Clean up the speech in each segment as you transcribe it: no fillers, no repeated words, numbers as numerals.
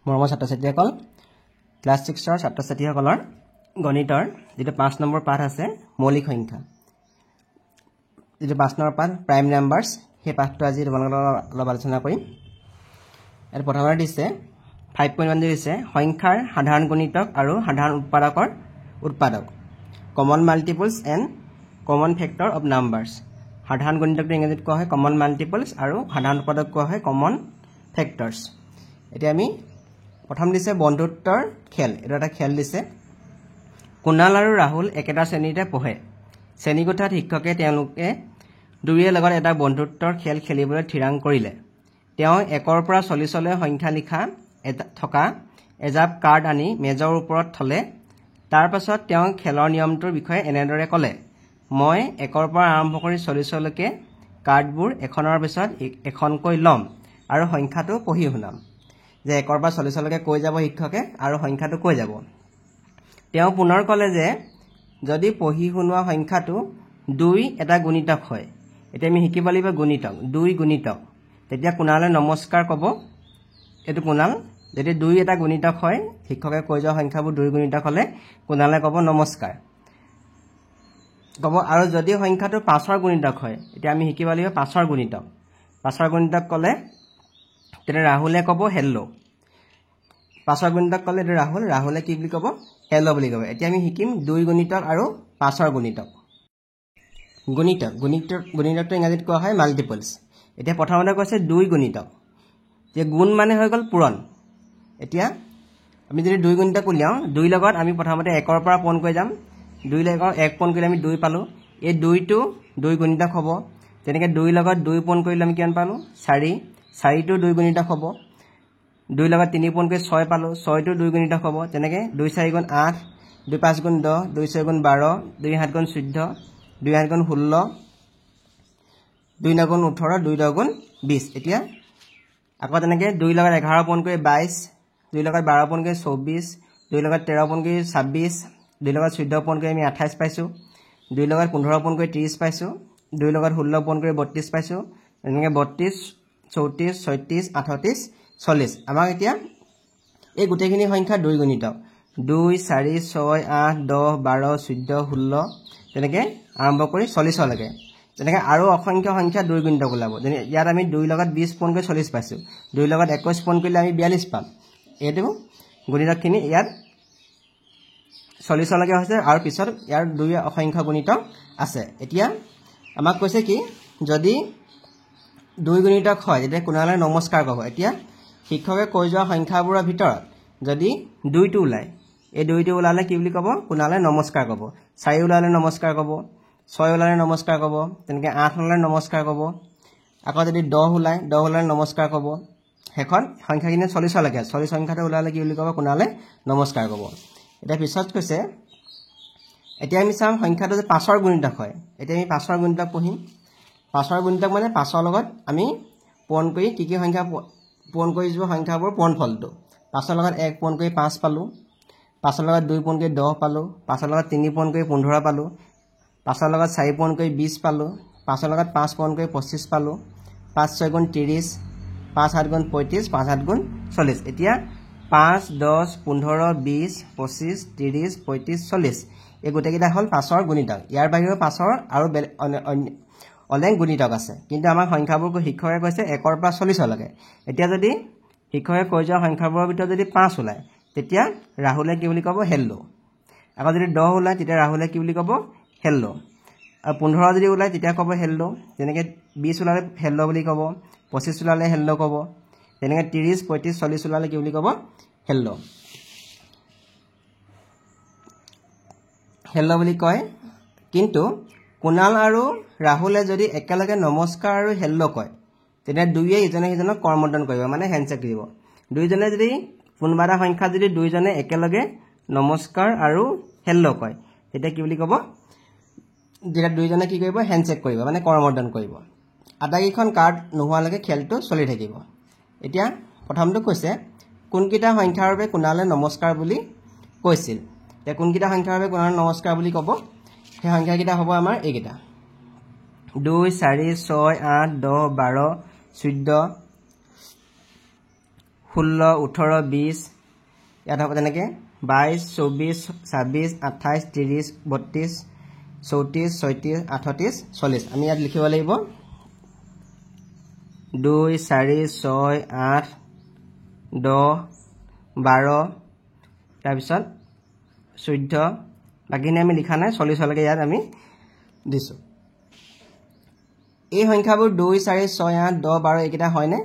মৰমৰ ছাত্ৰ-ছাত্ৰীসকল ক্লাছ 6ৰ ছাত্ৰ-ছাত্ৰীসকলৰ গণিতৰ যেটো 5 নম্বৰ পাঠ আছে মৌলিক সংখ্যা যেটো 5 নম্বৰ পাঠ প্ৰাইম নাম্বাৰছ সেই পাঠটো আজি তোমালোকৰ লগত আলোচনা কৰিম এৰ প্ৰথমতে দিছে 5.1 দিছে সংখ্যাৰ সাধাৰণ গুণিতক আৰু সাধাৰণ উৎপাদক common multiples and common factor of numbers সাধাৰণ গুণিতকটো ইংৰাজীত কোৱা হয় কমন মাল্টিপলছ আৰু সাধাৰণ উৎপাদক কোৱা হয় কমন ফেক্টৰছ এতিয়া আমি প্ৰথম দিছে বন্ধুত্বৰ খেল এটা এটা খেল দিছে কুনাল আৰু ৰাহুল একেটা শ্ৰেণীতে পঢ়ে শ্ৰেণীকোঠাত শিক্ষকে তেওঁলোকে দুয়োৰে লগত এটা বন্ধুত্বৰ খেল খেলিবলৈ থিৰাং কৰিলে তেওঁ 1ৰ পৰা 40 লৈ সংখ্যা লিখা থকা এজাপ কাৰ্ড আনি মেজৰ ওপৰত থলে তাৰ পাছত তেওঁ খেলৰ নিয়মটোৰ বিষয়ে এনেদৰে ক'লে মই 1ৰ পৰা আৰম্ভ কৰি 40 লৈকে কাৰ্ডবোৰ এখনৰ পিছত এখনকৈ ল'ম আৰু সংখ্যাটো পঢ়ি শুনাম যে 1ৰ পৰা 40 লৈকে কৈ যাব শিক্ষকে আৰু সংখ্যাটো কৈ যাব তেওঁ পুনৰ ক'লে যে যদি পঢ়ি শুনোৱা সংখ্যাটো 2 এটা গুণিতক হয় এতিয়া আমি শিকিব লাগিব গুণিতক 2 গুণিতক তেতিয়া কুনালে নমস্কাৰ ক'ব এটো কুনাল যদি 2 এটা গুণিতক হয় শিক্ষকে কৈ যোৱা সংখ্যাবোৰ 2 গুণিতক হলে কুনালে ক'ব নমস্কাৰ ক'ব আৰু যদি সংখ্যাটো 5ৰ গুণিতক হয় এতিয়া আমি শিকিব লাগিব 5ৰ গুণিতক ক'লে তেতিয়া ৰাহুলে ক'ব হেল্লো 5ৰ গুণিতক ক'লে ৰাহুলে কি বুলি ক'ব হেল্লো বুলি ক'ব এতিয়া আমি শিকিম 2 গুণিতক আৰু 5ৰ গুণিতকটো ইংৰাজীত কোৱা হয় মাল্টিপলছ এতিয়া প্ৰথমতে কৈছে 2 গুণিতক যে গুণ মানে হৈ গ'ল পূৰণ এতিয়া আমি যদি 2 গুণিতক উলিয়াও 2 লগত আমি প্ৰথমতে 1ৰ পৰা পূৰণ কৰি যাম 2 লগত 1 পূৰণ কৰিলে আমি 2 পালো এই 2টো 2 গুণিতক হ'ব তেনেকৈ 2 লগত 2 পূৰণ কৰিলে আমি কিমান পালো 4টো 2 গুণিতক হ'ব 2 লগত 3 পূৰণ কৰি 6 পালো 6টো 2 গুণিতক হ'ব তেনেকৈ 2 4 গুণ 8 2 5 গুণ 10 2 6 গুণ 12 2 7 গুণ 14 2 8 গুণ 16 2 9 গুণ 18 2 10 গুণ 20 এতিয়া আকৌ তেনেকৈ 2 লগত 11 পূৰণ কৰি 22 2 লগত 12 পূৰণ কৰি 24 2 লগত 13 পূৰণ কৰি 26 2 লগত 14 পূৰণ কৰি আমি 28 পাইছোঁ 2 লগত 15 পূৰণ কৰি 30 পাইছোঁ 2 লগত 16 পূৰণ কৰি 32 পাইছোঁ এনেকৈ 32 34 36 38 40 আমাক এতিয়া এই গোটেইখিনি সংখ্যা 2 গুণিতক 2 4 6 8 10 12 14 16 তেনেকৈ আৰম্ভ কৰি 40 লৈকে তেনেকৈ আৰু অসংখ্য সংখ্যা 2 গুণিতক ওলাব যেনে ইয়াত আমি 2 লগত 20 পূৰণ কৰি 40 পাইছোঁ 2 লগত 21 পূৰণ কৰিলে আমি 42 পাম এইটো গুণিতকখিনি ইয়াত 40 লৈকে হৈছে আৰু পিছত ইয়াৰ 2 অসংখ্য গুণিতক আছে এতিয়া আমাক কৈছে কি যদি 2 গুণিতক হয় তেতিয়া কুনালে নমস্কাৰ ক'ব এতিয়া শিক্ষকে কৈ যোৱা সংখ্যাবোৰৰ ভিতৰত যদি 2টো ওলায় এই 2টো ওলালে কি বুলি ক'ব কুনালে নমস্কাৰ ক'ব 4 ওলালে নমস্কাৰ ক'ব 6 ওলালে নমস্কাৰ ক'ব তেনেকৈ 8 ওলালে নমস্কাৰ ক'ব আকৌ যদি 10 ওলালে নমস্কাৰ ক'ব হেখন সংখ্যাখিনি 40 লৈকে 40 সংখ্যাটো ওলালে কি বুলি ক'ব কুনালে নমস্কাৰ ক'ব এতিয়া পিছত কৈছে এতিয়া আমি চাম সংখ্যাটো যে 5ৰ গুণিতক হয় এতিয়া আমি 5ৰ গুণিতক পঢ়িম 5ৰ গুণিতক মানে 5ৰ লগত আমি পূৰণ কৰি কি সংখ্যা পূৰণ কৰি যোৱা সংখ্যাবোৰ পূৰণফলটো 5ৰ লগত 1 পূৰণ কৰি 5 পালোঁ 5ৰ লগত 2 পূৰণ কৰি 10 পালোঁ 5ৰ লগত 3 পূৰণ কৰি 15 পালোঁ 5ৰ লগত 4 পূৰণ কৰি 20 পালোঁ 5ৰ লগত 5 পূৰণ কৰি 25 পালোঁ 5 6 গুণ 30 5 7 গুণ 35 5 8 গুণ 40 এতিয়া 5 10 15 20 25 30 35 40 এই গোটেইকেইটা হ'ল 5ৰ গুণিতক ইয়াৰ বাহিৰেও 5ৰ আৰু অনেক গুণিতক আছে কিন্তু আমাৰ সংখ্যাবোৰ শিক্ষকে কৈছে 1ৰ পৰা 40 লৈকে এতিয়া যদি শিক্ষকে কৈ যোৱা সংখ্যাবোৰৰ ভিতৰত যদি 5 ওলায় তেতিয়া ৰাহুলে কি বুলি ক'ব হেল্লো আকৌ যদি 10 ওলায় তেতিয়া ৰাহুলে কি বুলি ক'ব হেল্লো আৰু 15 যদি ওলায় তেতিয়া ক'ব হেল্লো তেনেকৈ 20 ওলালে হেল্লো বুলি ক'ব 25 ওলালে হেল্লো ক'ব তেনেকৈ 30 35 40 ওলালে কি বুলি ক'ব হেল্লো বুলি কয় কিন্তু কুনাল আৰু ৰাহুলে যদি একেলগে নমস্কাৰ আৰু হেল্লো কয় তেতিয়া দুয়োয়ে ইজনে সিজনক কৰমৰ্দন কৰিব মানে হেণ্ডশেক দিব দুইজনে যদি কোনোবা এটা সংখ্যা যদি দুইজনে একেলগে নমস্কাৰ আৰু হেল্লো কয় তেতিয়া কি বুলি ক'ব যেতিয়া দুইজনে কি কৰিব হেণ্ডশেক কৰিব মানে কৰমৰ্দন কৰিব আটাইকেইখন কাৰ্ড নোহোৱালৈকে খেলটো চলি থাকিব এতিয়া প্ৰথমটো কৈছে কোনকেইটা সংখ্যাৰ বাবে কুনালে নমস্কাৰ বুলি কৈছিল এতিয়া কোনকেইটা সংখ্যাৰ বাবে কুনালে নমস্কাৰ বুলি ক'ব সেই সংখ্যাকেইটা হ'ব আমাৰ এইকেইটা 2 4 6 8 10 12 14 16 18 20 ইয়াত হ'ব তেনেকৈ 22 24 26 28 30 32 34 36 38 40 আমি ইয়াত লিখিব লাগিব 2 4 6 8 10 12 তাৰপিছত 14 বাকিখিনি আমি লিখা নাই 40 লৈকে ইয়াত আমি দিছোঁ এই সংখ্যাবোৰ 2 4 6 8 10 12 এইকেইটা হয়নে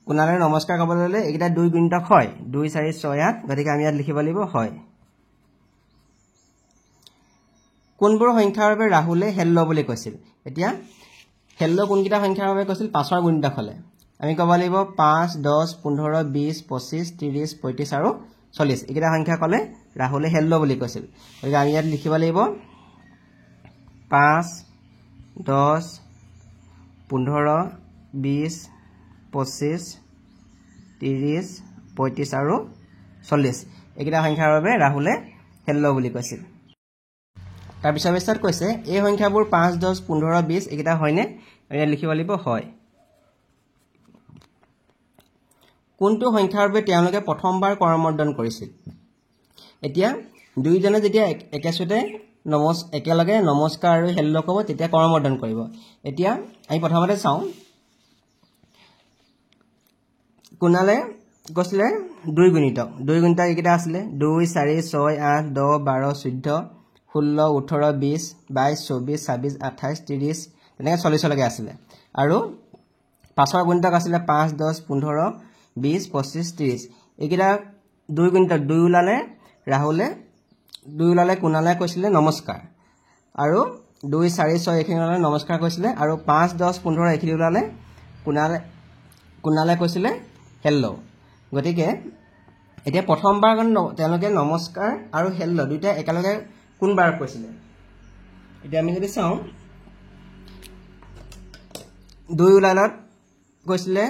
কোনালে নমস্কাৰ ক'বলৈ হ'লে এইকেইটা 2 গুণিতক হয় 2 4 6 8 গতিকে আমি ইয়াত লিখিব লাগিব হয় কোনবোৰ সংখ্যাৰ বাবে ৰাহুলে হেল্ল বুলি কৈছিল এতিয়া হেল্ল কোনকেইটা সংখ্যাৰ বাবে কৈছিল 5ৰ গুণিতক হ'লে আমি ক'ব লাগিব 5 10 15 20 25 30 35 আৰু 40 এইকেইটা সংখ্যা ক'লে ৰাহুলে হেল্ল বুলি কৈছিল গতিকে আমি ইয়াত লিখিব লাগিব 5 10 15 20 25 30 35 আৰু 40 এইকেইটা সংখ্যাৰ বাবে ৰাহুলে হেল্ল বুলি কৈছিল তাৰপিছত বিস্তাৰ কৈছে এই সংখ্যাবোৰ 5 10 15 20 এইকেইটা হয়নে আমি লিখিব লাগিব হয় কোনটো সংখ্যাৰ বাবে তেওঁলোকে প্ৰথমবাৰ কৰমৰ্দন কৰিছিল এতিয়া দুইজনে যেতিয়া একেচতে একেলগে নমস্কাৰ আৰু হেল্ল ক'ব তেতিয়া কৰমৰ্দন কৰিব এতিয়া আমি প্ৰথমতে চাওঁ কোনালে কৈছিলে 2 গুণিতক এইকেইটা আছিলে 2 4 6 8 10 12 14 16 18 20 22 24 26 28 30 তেনেকৈ 40 লৈকে আছিলে আৰু 5ৰ গুণিতক আছিলে 5 10 15 20 25 30 এইকেইটা 2 গুণিতক 2 ওলালে ৰাহুলে 2 ওলালে কোনালে কৈছিলে নমস্কাৰ আৰু 2 4 6 এইখিনি ওলালে নমস্কাৰ কৈছিলে আৰু 5 10 15 এইখিনি ওলালে কোনালে কৈছিলে হেল্ল গতিকে এতিয়া প্ৰথমবাৰ তেওঁলোকে নমস্কাৰ আৰু হেল্ল দুইটা একেলগে কোনবাৰ কৈছিলে এতিয়া আমি যদি চাওঁ 2 ওলালত কৈছিলে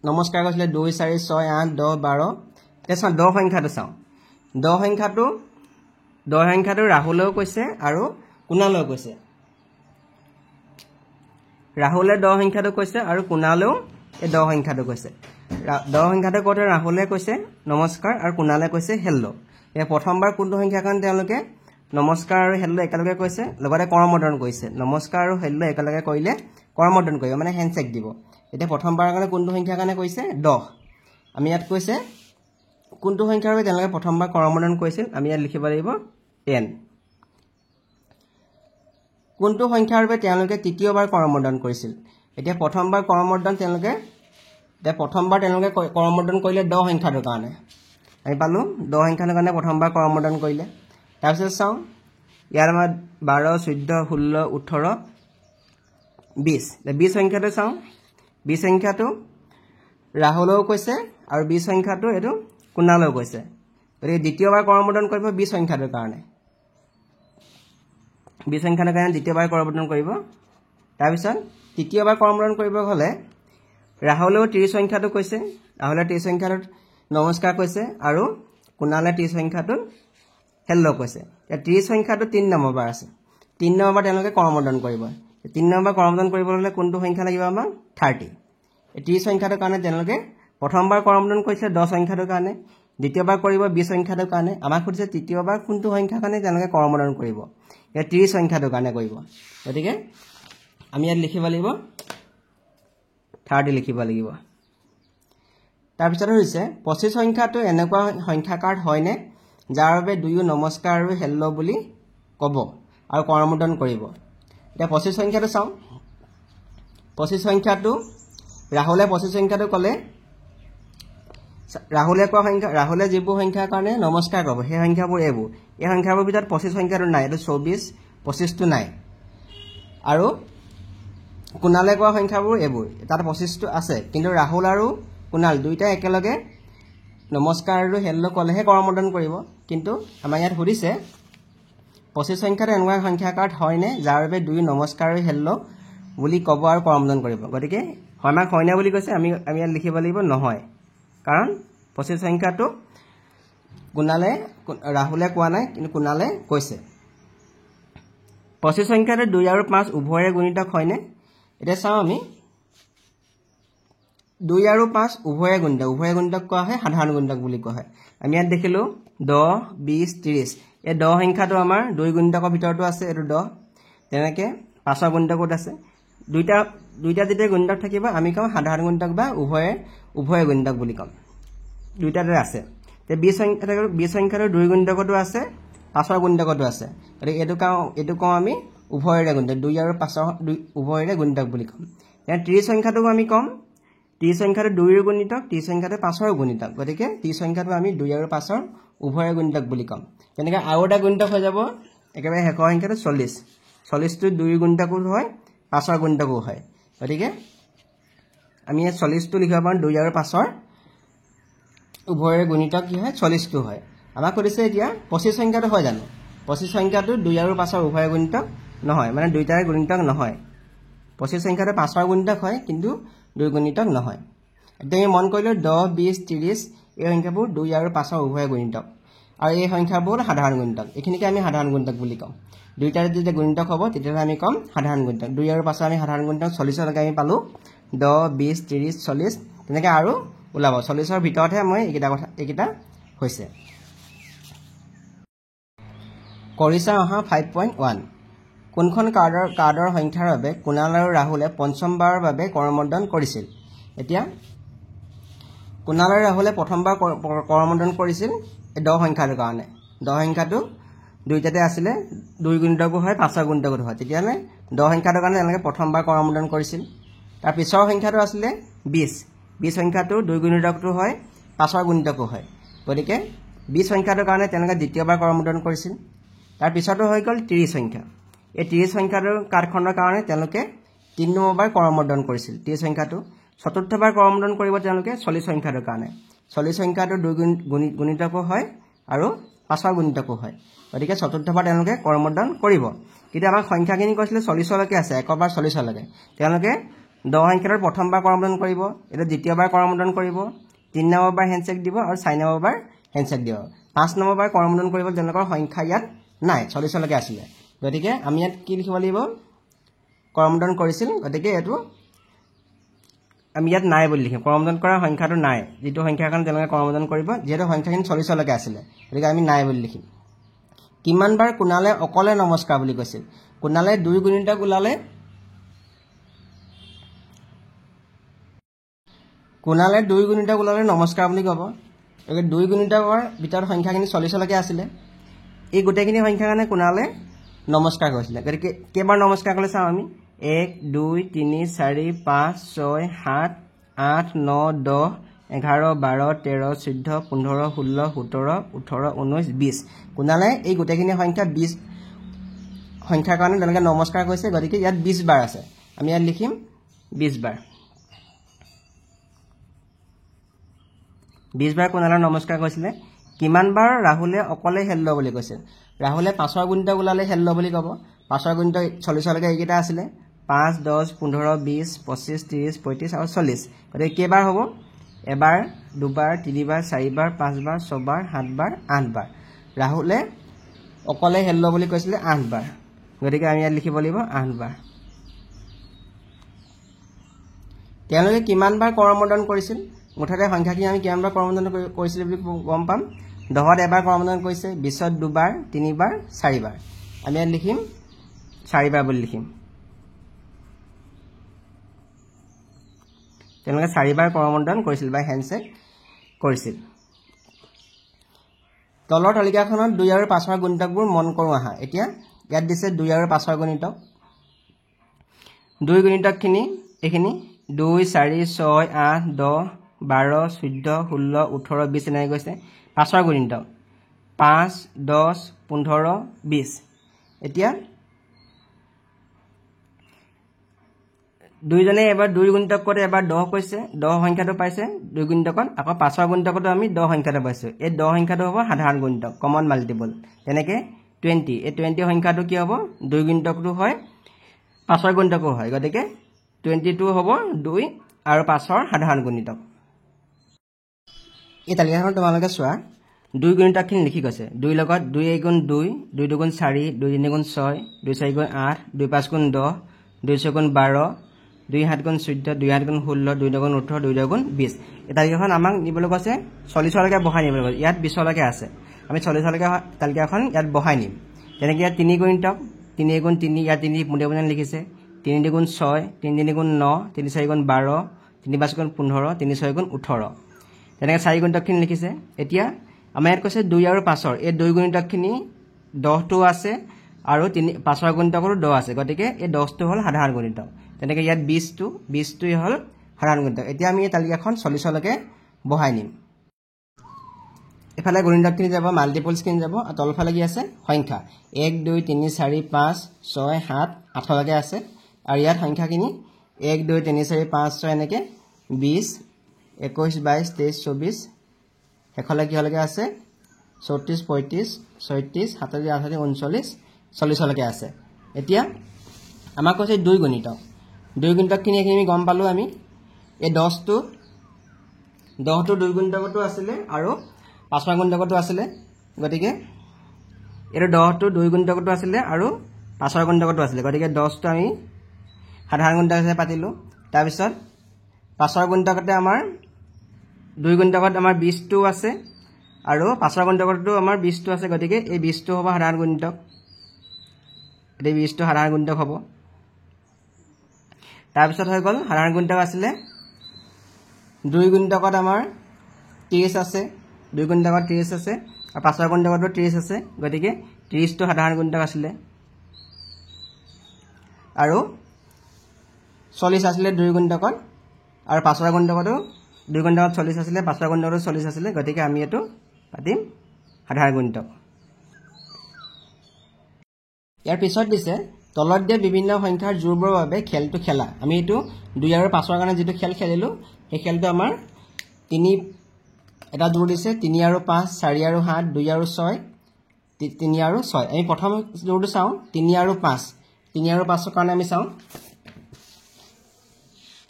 নমস্কাৰ কৈছিলে 2 4 6 8 10 12 এতিয়া চাওঁ 10 সংখ্যাটো চাওঁ 10 সংখ্যাটো ৰাহুলেও কৈছে আৰু কোনালেও কৈছে ৰাহুলে 10 সংখ্যাটো কৈছে আৰু কোনালেও এই 10 সংখ্যাটো কৈছে 10 সংখ্যাটো কওঁতে ৰাহুলে কৈছে নমস্কাৰ আৰু কোনালে কৈছে হেল্ল এই প্ৰথমবাৰ কোনটো সংখ্যাৰ কাৰণে তেওঁলোকে নমস্কাৰ আৰু হেল্ল একেলগে কৈছে লগতে কৰমৰ্দন কৰিছে নমস্কাৰ আৰু হেল্ল একেলগে কৰিলে কৰমৰ্দন কৰিব মানে হেণ্ডশেক দিব এতিয়া প্ৰথমবাৰৰ কাৰণে কোনটো সংখ্যাৰ কাৰণে কৈছে 10 আমি ইয়াত কৈছে কোনটো সংখ্যাৰ বাবে তেওঁলোকে প্ৰথমবাৰ কৰমৰ্দন কৰিছিল আমি ইয়াত লিখিব লাগিব 10 কোনটো সংখ্যাৰ বাবে তেওঁলোকে তৃতীয়বাৰ কৰমৰ্দন কৰিছিল এতিয়া প্ৰথমবাৰ কৰমৰ্দন তেওঁলোকে কৰমৰ্দন কৰিলে 10 সংখ্যাটোৰ কাৰণে আমি পালো 10 সংখ্যাটোৰ কাৰণে প্ৰথমবাৰ কৰমৰ্দন কৰিলে তাৰপিছত চাওঁ ইয়াৰ আমাৰ 12 14 16 18 20 20 সংখ্যাটো চাওঁ 20 সংখ্যাটো ৰাহুলেও কৈছে আৰু 20 সংখ্যাটো এইটো কোনালেও কৈছে গতিকে দ্বিতীয়বাৰ কৰমৰ্দন কৰিব 20 সংখ্যাটোৰ কাৰণে 20 সংখ্যাটোৰ কাৰণে দ্বিতীয়বাৰ কৰমৰ্দন কৰিব তাৰপিছত তৃতীয়বাৰ কৰমৰ্দন কৰিব হ'লে ৰাহুলেও 30 সংখ্যাটো কৈছে ৰাহুলে 30 সংখ্যাটোত নমস্কাৰ কৈছে আৰু কোনালে 30 সংখ্যাটোত হেল্ল কৈছে এতিয়া 30 সংখ্যাটো 3 নম্বৰ বাৰ আছে 3 নম্বৰ বাৰ তেওঁলোকে কৰমৰ্দন কৰিব 3 নম্বৰ কৰমৰ্দন কৰিবলৈ হ'লে কোনটো সংখ্যা লাগিব আমাক 30 এই 30 সংখ্যাটোৰ কাৰণে তেওঁলোকে প্ৰথমবাৰ কৰমৰ্দন কৰিছে 10 সংখ্যাটোৰ কাৰণে দ্বিতীয়বাৰ কৰিব 20 সংখ্যাটোৰ কাৰণে আমাক সুধিছে তৃতীয়বাৰ কোনটো সংখ্যাৰ কাৰণে তেওঁলোকে কৰমৰ্দন কৰিব এতিয়া 30 সংখ্যাটোৰ কাৰণে কৰিব গতিকে আমি ইয়াত লিখিব লাগিব 30 লিখিব লাগিব তাৰপিছত হৈছে 25 সংখ্যাটো এনেকুৱা সংখ্যাকাৰ হয়নে যাৰ বাবে দুয়ো নমস্কাৰ আৰু হেল্ল বুলি ক'ব আৰু কৰমৰ্দন কৰিব এতিয়া 25 সংখ্যাটো চাওঁ 25 সংখ্যাটো ৰাহুলে 25 সংখ্যাটো ক'লে ৰাহুলে যিবোৰ সংখ্যাৰ কাৰণে নমস্কাৰ ক'ব সেই সংখ্যাবোৰ এই সংখ্যাবোৰ ভিতৰত 25 সংখ্যাটো নাই এইটো 24 25টো নাই আৰু কোনালে কোৱা সংখ্যাবোৰ এইবোৰ তাত 25টো আছে কিন্তু ৰাহুল আৰু কোনাল দুইটা একেলগে নমস্কাৰ আৰু হেল্ল ক'লেহে কৰমৰ্দন কৰিব কিন্তু আমাৰ ইয়াত সুধিছে 25 সংখ্যাটো এনেকুৱা সংখ্যাকাৰ হয়নে যাৰ বাবে দুই নমস্কাৰ আৰু হেল্ল বুলি ক'ব আৰু কৰমৰ্দন কৰিব গতিকে আমাক হয়নে বুলি কৈছে আমি ইয়াত লিখিব লাগিব নহয় কাৰণ 25 সংখ্যাটো ৰাহুলে কোৱা নাই কিন্তু কোনালে কৈছে 25 সংখ্যাটো 2 আৰু 5 উভয়ৰে গুণিতক হয়নে এতিয়া চাওঁ আমি 2 আৰু 5 উভয় গুণিতক কোৱা হয় সাধাৰণ গুণিতক বুলি কোৱা হয় আমি ইয়াত দেখিলো 10 20 30 এই 10 সংখ্যাটো আমাৰ 2 গুণিতকৰ ভিতৰতো আছে এটো 10 তেনেকে 5ৰ গুণিতকত আছে দুইটা যেতিয়া গুণিতক থাকিব আমি কম সাধাৰণ গুণিতক বা উভয় গুণিতক বুলি কম দুইটাতে আছে তে 20 সংখ্যাটো 2 গুণিতকতো আছে 5ৰ গুণিতকতো আছে গতিকে এটো কম আমি উভয়ৰে গুণিতক 2 আৰু 5 উভয়ৰে গুণিতক বুলি কম এতিয়া 30 সংখ্যাটো আমি কম 30 সংখ্যাটো 2 ৰ গুণিতক 30 সংখ্যাটো 5ৰ গুণিতক গতিকে 30 সংখ্যাটো আমি 2 আৰু 5ৰ উভয়ৰে গুণিতক বুলি কম তেনেকে আৰু এটা গুণিতক হৈ যাব একেবাৰে শেষৰ সংখ্যাটো 40 টো 2 গুণিতকো হয় 5ৰ গুণিতকো হয় গতিকে আমি 40 টো লিখিব পাৰোঁ 2 আৰু 5ৰ উভয়ৰে গুণিতক কি হয় 40 টো হয় আমাক কৈছে এতিয়া 25 সংখ্যাটো হয় জানো 25 সংখ্যাটো 2 আৰু 5ৰ উভয়ৰে গুণিতক নহয় মানে দুইটাৰে গুণিতক নহয় 25 সংখ্যাটো 5ৰ গুণিতক হয় কিন্তু 2 গুণিতক নহয় এতিয়া আমি মন কৰিলো 10 20 30 এই সংখ্যাবোৰ 2 আৰু 5ৰ উভয়ৰে গুণিতক আৰু এই সংখ্যাবোৰ সাধাৰণ গুণিতক এখিনিকে আমি সাধাৰণ গুণিতক বুলি কম দুইটাৰে যদি গুণিতক হ'ব তেতিয়া আমি কম সাধাৰণ গুণিতক 2 আৰু 5 আমি সাধাৰণ গুণিতক 40 লৈকে আমি পালো 10 20 30 40 তেনেকে আৰু ওলাব 40ৰ ভিতৰতহে মই এইকেইটা হৈছে কৰিছা অহা 5.1 কোনখন কাৰ্ডৰ সংখ্যাৰ বাবে কুণাল আৰু ৰাহুলে পঞ্চমবাৰৰ বাবে কৰমৰ্দন কৰিছিল এতিয়া কুণাল আৰু ৰাহুলে প্ৰথমবাৰ কৰমৰ্দন কৰিছিল এই 10 সংখ্যাৰ কাৰণে 10 সংখ্যাটো দুইটাতে আছিল 2 গুণিতকো হয় 5ৰ গুণিতকো হয় তেতিয়া 10 সংখ্যাৰ কাৰণে এনেকৈ প্ৰথমবাৰ কৰমৰ্দন কৰিছিল তাৰ পিছৰ সংখ্যাটো আছিল 20 সংখ্যাটো 2 গুণিতকটো হয় 5ৰ গুণিতকো হয় গতিকে 20 সংখ্যাটোৰ কাৰণে তেনেকৈ দ্বিতীয়বাৰ কৰমৰ্দন কৰিছিল তাৰ পিছতো হৈ গ'ল 30 সংখ্যা এই 30 সংখ্যাটোৰ কাৰ্ডখনৰ কাৰণে তেওঁলোকে 3 নম্বৰবাৰ কৰমৰ্দন কৰিছিল 30 সংখ্যাটো চতুৰ্থবাৰ কৰমৰ্দন কৰিব তেওঁলোকে 40 সংখ্যাটোৰ কাৰণে 40 সংখ্যাটো 2 গুণিতকো হয় আৰু 5ৰ গুণিতকো হয় গতিকে চতুৰ্থবাৰ তেওঁলোকে কৰমৰ্দন কৰিব কিন্তু আমাক সংখ্যাখিনি কৈছিলে 40 লৈকে আছে একবাৰ 40 লৈকে তেওঁলোকে 10 সংখ্যাটোৰ প্ৰথমবাৰ কৰমৰ্দন কৰিব এটা দ্বিতীয়বাৰ কৰমৰ্দন কৰিব 3 নম্বৰবাৰ হেণ্ডশেক দিব আৰু 4 নম্বৰবাৰ হেণ্ডশেক দিব 5 নম্বৰবাৰ কৰমৰ্দন কৰিব তেওঁলোকৰ সংখ্যা ইয়াত নাই 40 লৈকে আছিল গতিকে আমি ইয়াত কি লিখিব লাগিব কৰমৰ্দন কৰিছিল গতিকে এটো আমি ইয়াত নাই বুলি লিখিম কৰমৰ্দন কৰা সংখ্যাটো নাই যেটো সংখ্যাৰ কাৰণে তেওঁলোকে কৰমৰ্দন কৰিব যেটো সংখ্যাখিনি 40 লৈকে আছিল গতিকে আমি নাই বুলি লিখিম কিমানবাৰ কুণালে অকলে নমস্কাৰ বুলি কৈছিল কুণালে 2 গুণিতক ওলালে নমস্কাৰ বুলি ক'ব এই 2 গুণিতকৰ ভিতৰত সংখ্যাখিনি 40 লৈকে আছিল এই গোটেইখিনি সংখ্যাৰ কাৰণে কুণালে নমস্কাৰ কৰিছিল গতিকে কেইবাৰ নমস্কাৰ কৰিলে চাওঁ আমি 1 2 3 4 5 6 7 8 9 10 11 12 13 14 15 16 17 18 19 20 কুণালে এই গোটেইখিনি সংখ্যা 20 সংখ্যাৰ কাৰণে তেওঁলোকে নমস্কাৰ কৰিছে গতিকে ইয়াত 20 বাৰ আছে আমি ইয়াত লিখিম 20 বাৰ 20 বাৰ কুণালে নমস্কাৰ কৰিছিলে কিমানবাৰ ৰাহুলে অকলে হেল্ল বুলি কৈছিল ৰাহুলে 5ৰ গুণিতক ওলালে হেল্ল বুলি ক'ব 5ৰ গুণিতক 40 লৈকে এইকেইটা আছিল 5 10 15 20 25 30 35 আৰু 40 গতিকে কেইবাৰ হ'ব এবাৰ দুবাৰ তিনিবাৰ চাৰিবাৰ পাঁচবাৰ ছবাৰ সাতবাৰ আঠবাৰ ৰাহুলে অকলে হেল্ল বুলি কৈছিল 8 বাৰ গতিকে আমি ইয়াত লিখিব লাগিব 8 বাৰ তেওঁলোকে কিমানবাৰ কৰমৰ্দন কৰিছিল মুঠতে সংখ্যাখিনি আমি কিমানবাৰ কৰমৰ্দন কৰিছিল বুলি গম পাম 10ত এবাৰ কৰমৰ্দন কৰিছে 20ত দুবাৰ তিনিবাৰ চাৰিবাৰ আমি ইয়াত লিখিম 4 বাৰ বুলি লিখিম তেওঁলোকে 4 বাৰ কৰমৰ্দন কৰিছিল বা হেণ্ডশেক কৰিছিল তলৰ তালিকাখনত 2 আৰু 5ৰ গুণিতকবোৰ মন কৰোঁ আহা এতিয়া ইয়াত দিছে 2 আৰু 5ৰ গুণিতক 2 গুণিতকখিনি এইখিনি 2 4 6 8 10 12 14 16 18 20 এনেকৈ গৈছে 5ৰ গুণিতক 5 10 15 20 এতিয়া দুইজনে এবাৰ 2 গুণিতক কৰে এবাৰ 10 কৈছে 10 সংখ্যাটো পাইছে 2 গুণিতকত আকৌ 5ৰ গুণিতকতো আমি 10 সংখ্যাটো পাইছো এই 10 সংখ্যাটো হ'ব সাধাৰণ গুণিতক কমন মাল্টিপল তেনেকে 20 এই 20 সংখ্যাটো কি হ'ব 2 গুণিতকটো হয় 5ৰ গুণিতকো হয় গতিকে 22 হ'ব 2 আৰু 5ৰ সাধাৰণ গুণিতক এই তালিকাখন তোমালোকে চোৱা 2 গুণিতকখিনি লিখি গৈছে 2 লগত 2 গুণ 2 2 2 4 2 3 গুণ 6 2 4 গুণ 8 2 5 গুণ 10 2 6 গুণ 12 2 7 গুণ 14 2 8 গুণ 16 2 2 গুণ 18 2 2 গুণ 20 এই তালিকাখন আমাক নিবলৈ কৈছে 40 লৈকে বহাই নিবলৈ কৈছে ইয়াত 20 লৈকে আছে আমি 40 লৈকে তালিকাখন ইয়াত বহাই নিম যেনেকৈ ইয়াত 3 গুণিতক 3 গুণ 3 ইয়াত 3 মুঠে মুঠে লিখিছে 3 গুণ 6 3 গুণ 9 3 4 গুণ 12 3 5 গুণ 15 3 6 গুণ 18 তেনেকৈ 4 গুণিতকখিনি লিখিছে এতিয়া আমাৰ ইয়াত কৈছে 2 আৰু 5ৰ এই 2 গুণিতকখিনি 10টো আছে আৰু 5ৰ গুণিতকৰো 10 আছে গতিকে এই 10টো হ'ল সাধাৰণ গুণিতক তেনেকৈ ইয়াত 20টোই হ'ল সাধাৰণ গুণিতক এতিয়া আমি এই তালিকাখন 40 লৈকে বহাই নিম এফালে গুণিতকখিনি যাব মাল্টিপলছখিনি যাব আৰু তলফালে কি আছে সংখ্যা 1 2 3 4 5 6 7 8 লৈকে আছে আৰু ইয়াত সংখ্যাখিনি 1 2 3 4 5 6 এনেকৈ 20 21 22 23 24 শেষলৈ কি হলৈকে আছে 34 35 36 37 38 39 40 লৈকে আছে এতিয়া আমাক কৈছে 2 গুণিতক 2 গুণিতকখিনি এইখিনি আমি গম পালোঁ আমি এই 10টো 2 গুণিতকতো আছিলে আৰু 5ৰ গুণিতকতো আছিলে গতিকে এইটো 10টো 2 গুণিতকতো আছিলে আৰু 5ৰ গুণিতকতো আছিলে গতিকে 10টো আমি সাধাৰণ গুণিতক হিচাপে পাতিলোঁ তাৰপিছত 5ৰ গুণিতকতে আমাৰ 2 গুণিতকত আমাৰ 20টো আছে আৰু 5ৰ গুণিতকতো আমাৰ 20টো আছে গতিকে এই 20টো হ'ব সাধাৰণ গুণিতক এই 20টো সাধাৰণ গুণিতক হ'ব তাৰপিছত হৈ গ'ল সাধাৰণ গুণিতক আছিলে 2 গুণিতকত আমাৰ 30 আছে 2 গুণিতকত 30 আছে আৰু 5ৰ গুণিতকতো 30 আছে গতিকে 30টো সাধাৰণ গুণিতক আছিলে আৰু 40 আছিলে 2 গুণিতকত আৰু 5ৰ গুণিতকতো 2 গুণিতকত 40 আছিলে 5ৰ গুণিতকতো 40 আছিলে গতিকে আমি এইটো পাতিম সাধাৰণ গুণিতক ইয়াৰ পিছত দিছে তলত দিয়া বিভিন্ন সংখ্যাৰ যোগবোৰৰ বাবে খেলটো খেলা আমি এইটো 2 আৰু 5ৰ কাৰণে যিটো খেল খেলিলোঁ সেই খেলটো আমাৰ 3 এটা যোগ দিছে 3 আৰু 5 4 আৰু 7 2 আৰু 6 3 আৰু 6 আমি প্ৰথম যোগটো চাওঁ 3 আৰু 5 3 আৰু 5ৰ কাৰণে আমি চাওঁ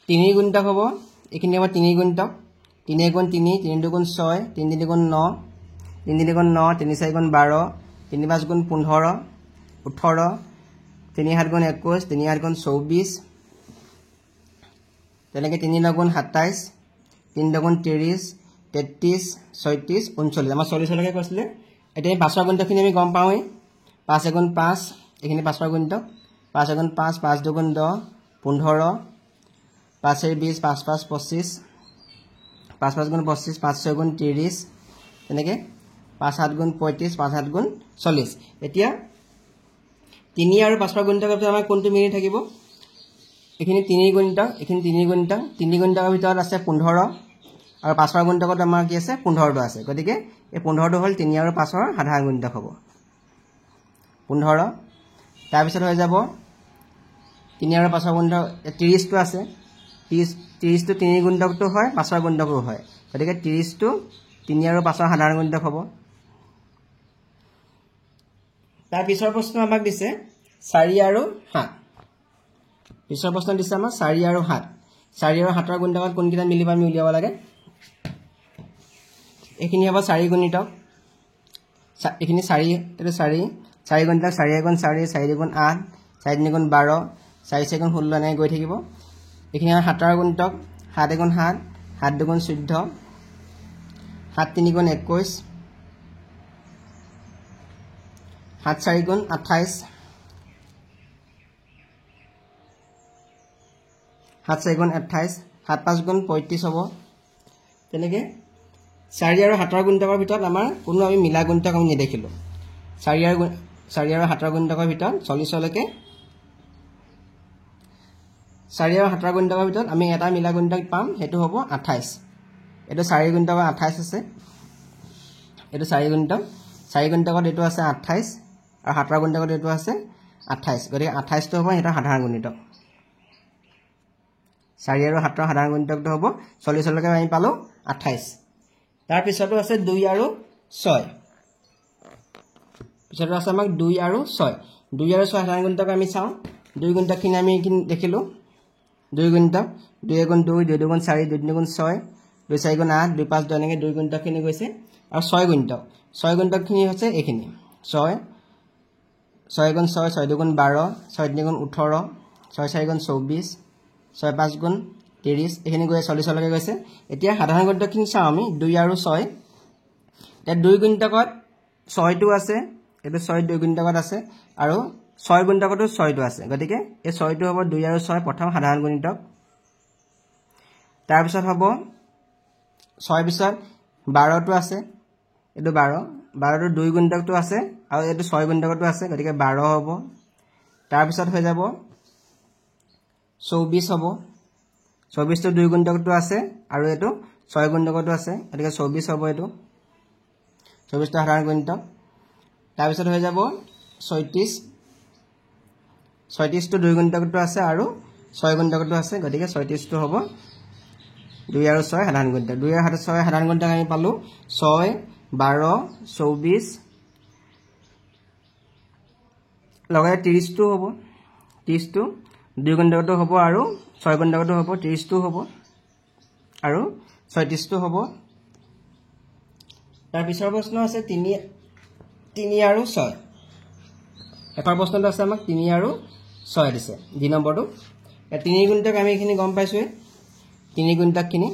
3 গুণিতক হ'ব এইখিনি হ'ব 3 গুণিতক 3 গুণ 3 3 2 গুণ 6 3 3 গুণ 9 3 3 গুণ 9 3 4 গুণ 12 3 5 গুণ 15 18 3 7 গুণ 21 3 8 গুণ 24 তেনেকৈ 3 9 গুণ 27 3 2 গুণ 30 33 36 39 আমাৰ 40 লৈকে কৈছিলে এতিয়া 5ৰ গুণিতকখিনি আমি গম পাওঁৱেই 5 গুণ 5 এইখিনি 5ৰ গুণিতক 5 গুণ 5 5 2 গুণ 10 15 5 20 5 5 25 5 5 গুণ 25 5 6 গুণ 30 তেনেকৈ 5 7 গুণ 35 5 7 গুণ 40 এতিয়া 3 আৰু 5ৰ গুণিতকৰ ভিতৰত আমাৰ কোনটো মিলি থাকিব এইখিনি 3 গুণিতক এইখিনি 3 গুণিতক 3 গুণিতকৰ ভিতৰত আছে 15 আৰু 5ৰ গুণিতকত আমাৰ কি আছে 15টো আছে গতিকে এই 15টো হ'ল 3 আৰু 5ৰ সাধাৰণ গুণিতক হ'ব 15 তাৰপিছত হৈ যাব 3 আৰু 5ৰ গুণিতক 30টো আছে 30টো 3 গুণিতকটো হয় 5ৰ গুণিতকো হয় গতিকে 30টো 3 আৰু 5ৰ সাধাৰণ গুণিতক হ'ব তাৰ পিছৰ প্ৰশ্ন আমাক দিছে 4 আৰু 7 পিছৰ প্ৰশ্ন দিছে আমাক 4 আৰু 7 4 আৰু 7ৰ গুণিতকত কোনকেইটা মিলিব আমি উলিয়াব লাগে এইখিনি হ'ব 4 গুণিতক এইখিনি 4 এইটো 4 গুণিতক 4 গুণ 4 4 গুণ 8 4 3 গুণ 12 4 4 গুণ 16 এনেকৈ গৈ থাকিব এইখিনি আমাৰ 7ৰ গুণিতক 7 গুণ 7 7 2 গুণ 14 7 3 গুণ 21 7 4 গুণ 28 7 4 গুণ 28 7 5 গুণ 35 হ'ব তেনেকৈ 4 আৰু 7ৰ গুণিতকৰ ভিতৰত আমাৰ কোনো আমি মিলা গুণিতক আমি নেদেখিলোঁ 4 আৰু 7ৰ গুণিতকৰ ভিতৰত 40 লৈকে 4 আৰু 7ৰ গুণিতকৰ ভিতৰত আমি এটা মিলা গুণিতক পাম সেইটো হ'ব 28 এইটো 4 গুণিতক 28 আছে এইটো 4 গুণিতক 4 গুণিতকত এইটো আছে 28 আৰু 7ৰ গুণিতকত এইটো আছে 28 গতিকে 28টো হ'ব সিহঁতৰ সাধাৰণ গুণিতক 4 আৰু 7ৰ সাধাৰণ গুণিতকটো হ'ব 40 লৈকে আমি পালোঁ 28 তাৰপিছতো আছে 2 আৰু 6 পিছতো আছে আমাক 2 আৰু 6 2 আৰু 6 সাধাৰণ গুণিতক আমি চাওঁ 2 গুণিতকখিনি আমি এইখিনি দেখিলোঁ 2 গুণিতক 2 গুণ 2 2 গুণ 4 2 3 গুণ 6 2 4 গুণ 8 2 5 10 এনেকৈ 2 গুণিতকখিনি গৈছে আৰু 6 গুণিতকখিনি হৈছে এইখিনি 6 গুণ 6 6 2 গুণ 12 6 3 গুণ 18 6 4 গুণ 24 6 5 গুণ 30 এখিনি গৈ 40 লৈকে গৈছে এতিয়া সাধাৰণ গুণিতকখিনি চাওঁ আমি 2 আৰু 6 এতিয়া 2 গুণিতকত 6 টো আছে এটো 6 2 গুণিতকত আছে আৰু 6 গুণিতকতো 6 টো আছে গতিকে এই 6 টো হ'ব 2 আৰু 6 প্ৰথম সাধাৰণ গুণিতক তাৰ পিছত হ'ব 6 পিছত 12 টো আছে এটো 12 12 টো 2 গুণিতকটো আছে আৰু এটো 6 গুণিতকটো আছে গতিকে 12 হ'ব তাৰ পিছত হৈ যাব 24 হ'ব 24 টো 2 গুণিতকটো আছে আৰু এটো 6 গুণিতকটো আছে গতিকে 24 হ'ব এটো 24 টো সাধাৰণ গুণিতক তাৰ পিছত হৈ যাব 36 36 টো 2 গুণিতকটো আছে আৰু 6 গুণিতকটো আছে গতিকে 36 টো হ'ব 2 আৰু 6 সাধাৰণ গুণিতক 2 আৰু 6 সাধাৰণ গুণিতক আমি পালো 6 12 24 লগে 30 টো হ'ব 30 টো 2 গুণিতকটো হ'ব আৰু 6 গুণিতকটো হ'ব 30 টো হ'ব আৰু 36 টো হ'ব তাৰ পিছৰ প্ৰশ্ন আছে 3 আৰু 6 এফাৰ প্ৰশ্নটো আছে আমাক 3 আৰু 6 দিছে 2 নম্বৰটো 3 গুণিতক আমি এখিনি গম পাইছোৱে 3 গুণিতকখিনি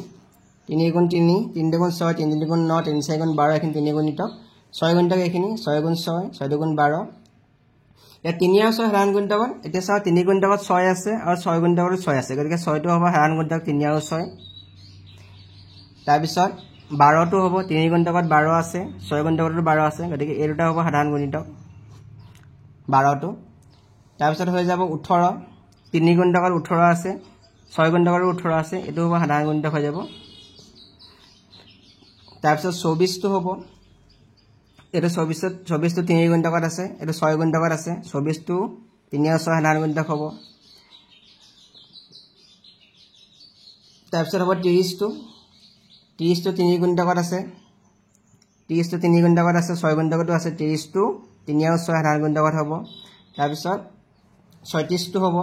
3 গুণ 3 3 গুণ 6 3 গুণ 9 3 4 গুণ 12 এখিনি 3 গুণিতক 6 গুণিতক এখিনি 6 গুণ 6 6 গুণ 12 এ 3 আৰু 6 সাধাৰণ গুণিতকত এতিয়া চাও 3 গুণিতকত 6 আছে আৰু 6 গুণিতকত 6 আছে গতিকে 6 টো হ'ব সাধাৰণ গুণিতক 3 আৰু 6 তাৰ পিছত 12 টো হ'ব 3 গুণিতকত 12 আছে 6 গুণিতকতো 12 আছে গতিকে এই দুটা হ'ব সাধাৰণ গুণিতক 12 টো তাৰ পিছত হৈ যাব 18 3 গুণিতকত 18 আছে 6 গুণিতকত 18 আছে এটো হ'ব সাধাৰণ গুণিতক হৈ যাব তাৰ পিছত 24 টো হ'ব এটো 24 টো 3 গুণিতকত আছে এটো 6 গুণিতকত আছে 24 টো 3 আৰু 6 সাধাৰণ গুণিতক হ'ব তাৰ পিছত হ'ব 30 টো 3 গুণিতকত আছে 30 টো 3 গুণিতকত আছে 6 গুণিতকতো আছে 30 টো 3 আৰু 6 সাধাৰণ গুণিতকত হ'ব তাৰ পিছত 36 টো হ'ব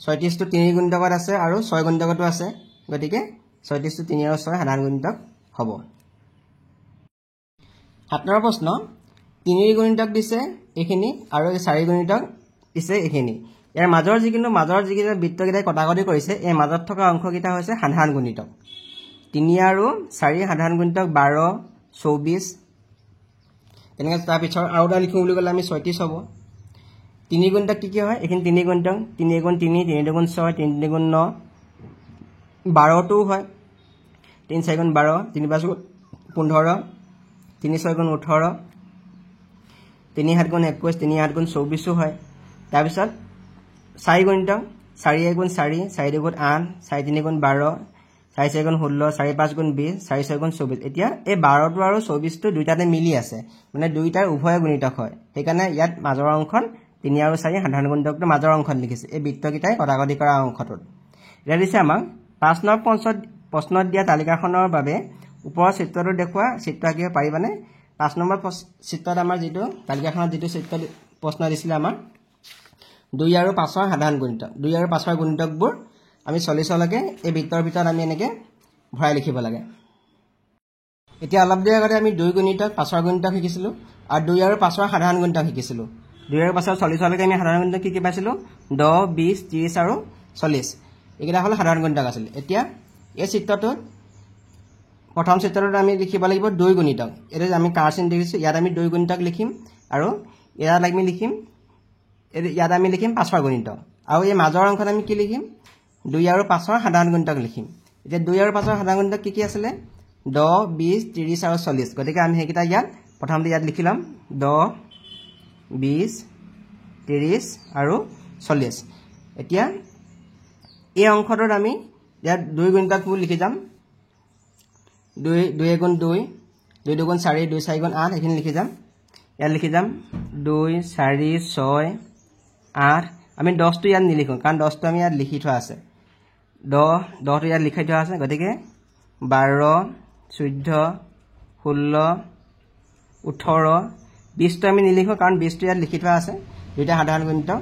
36 টো 3 গুণিতকত আছে আৰু 6 গুণিতকতো আছে গতিকে 36 টো 3 আৰু 6 সাধাৰণ গুণিতক হ'ব 7 নম্বৰ প্ৰশ্ন 3 গুণিতক দিছে এখিনি আৰু 4 গুণিতক দিছে এখিনি ইয়াৰ মাজৰ যিকিটা বৃত্তকেইটা কটাকটি কৰিছে এই মাজত থকা অংশকেইটা হৈছে সাধাৰণ গুণিতক 3 আৰু 4 সাধাৰণ গুণিতক 12 24 এনেকৈ তাৰ পিছত আৰু এটা লিখো বুলি ক'লে আমি 36 হ'ব 3 গুণিতক কি হয় এখিনি 3 গুণিতক 3 গুণ 3 3 গুণ 6 3 গুণ 9 12 টো হয় 3 4 গুণ 12 3 5 গুণ 15 3 6 গুণ 18 3 7 গুণ 21 3 8 গুণ 24 হয় তাৰ পিছত 4 গুণিতক 4 গুণ 4 4 গুণ 8 4 3 গুণ 12 4 4 গুণ 16 4 5 গুণ 20 4 6 গুণ 24 এতিয়া এই 12 টো আৰু 24 টো দুইটাতে মিলি আছে মানে দুইটাৰ উভয় গুণিতক হয় সেইকাৰণে ইয়াত মাজৰ অংশখন 3 আৰু 4 সাধাৰণ গুণিতকটো মাজৰ অংশত লিখিছে এই বৃত্তকেইটাই কটাকটি কৰা অংশটোত এটা দিছে আমাক 5 নম্বৰ প্ৰশ্নত দিয়া তালিকাখনৰ বাবে ওপৰৰ চিত্ৰটো দেখুৱা চিত্ৰ আঁকিব পাৰিবানে 5 নম্বৰ চিত্ৰত আমাৰ যেটো তালিকাখনত যেটো চিত্ৰ প্ৰশ্ন দিছিল আমাৰ 2 আৰু 5 ৰ সাধাৰণ গুণিতক 2 আৰু 5 ৰ গুণিতকবোৰ আমি 40 লৈকে এই বৃত্তৰ ভিতৰত আমি এনেকে ভৰাই লিখিব লাগে এতিয়া অলপ দেৰি আগতে আমি 2 গুণিতক 5 ৰ গুণিতক শিকিছিলো আৰু 2 আৰু 5 ৰ সাধাৰণ গুণিতক শিকিছিলো 2 আৰু 5 ৰ 40 লৈকে আমি সাধাৰণ গুণিতক কি পাইছিলো 10 20 30 আৰু 40 এইকেইটা হল সাধাৰণ গুণিতক আছিল এতিয়া এই চিত্ৰটো প্ৰথম চিত্ৰটোত আমি লিখিব লাগিব 2 গুণিতক এটা আমি কাৰ্চিন দেখিছো ইয়াত আমি 2 গুণিতক লিখিম আৰু ইয়াত আমি লিখিম ইয়াত আমি লিখিম 5 ৰ গুণিতক আৰু এই মাজৰ অংশত আমি কি লিখিম 2 আৰু 5 ৰ সাধাৰণ গুণিতক লিখিম এতিয়া 2 আৰু 5 ৰ সাধাৰণ গুণিতক কি আছিল 10 20 30 আৰু 40 গতিকে আমি হেকিটা ইয়াত প্ৰথমতে ইয়াত লিখি লম 10 20 30 আৰু 40 এতিয়া এই অংশটোত আমি ইয়াত 2 গুণিতকবোৰ লিখি যাম 2 গুণ 2 2 গুণ 4 2 4 গুণ 8 এখিনি লিখি যাম ইয়াত লিখি যাম 2 4 6 8 আমি 10 টো ইয়াত নিলিখো কাৰণ 10 টো আমি ইয়াত লিখি থোৱা আছে 10 টো ইয়াত লিখি থোৱা আছে গতিকে 12 14 16 18 20 টো আমি নিলিখো কাৰণ 20 টো ইয়াত লিখি থোৱা আছে দুইটা সাধাৰণ গুণিতক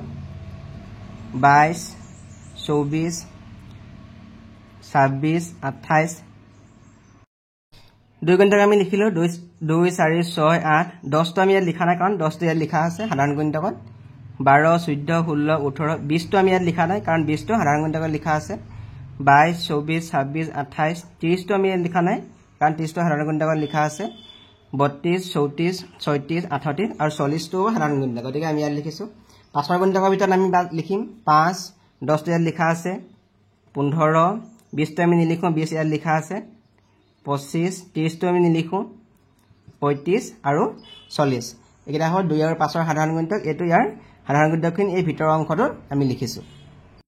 22 24 26 28 2 গুণিতক আমি লিখিলো 2 4 6 8 10 টো আমি ইয়াত লিখা নাই কাৰণ 10 টো ইয়াত লিখা আছে সাধাৰণ গুণিতকত 12 14 16 18 20 টো আমি ইয়াত লিখা নাই কাৰণ 20 টো সাধাৰণ গুণিতকত লিখা আছে 22 24 26 28 30 টো আমি ইয়াত লিখা নাই কাৰণ 30 টো সাধাৰণ গুণিতকত লিখা আছে 32 34 36 38 আৰু 40 টো সাধাৰণ গুণিতক গতিকে আমি ইয়াত লিখিছো 5 গুণিতকৰ ভিতৰত আমি লিখিম 5 10 টো ইয়াত লিখা আছে 15 20 টো আমি নিলিখো 20 ইয়াত লিখা আছে 25 30 টো আমি নিলিখো 35 আৰু 40 এইকেইটা হ'ল 2 আৰু 5 ৰ সাধাৰণ গুণিতক এটো ইয়াৰ সাধাৰণ গুণিতকখিনি এই ভিতৰৰ অংশটো আমি লিখিছো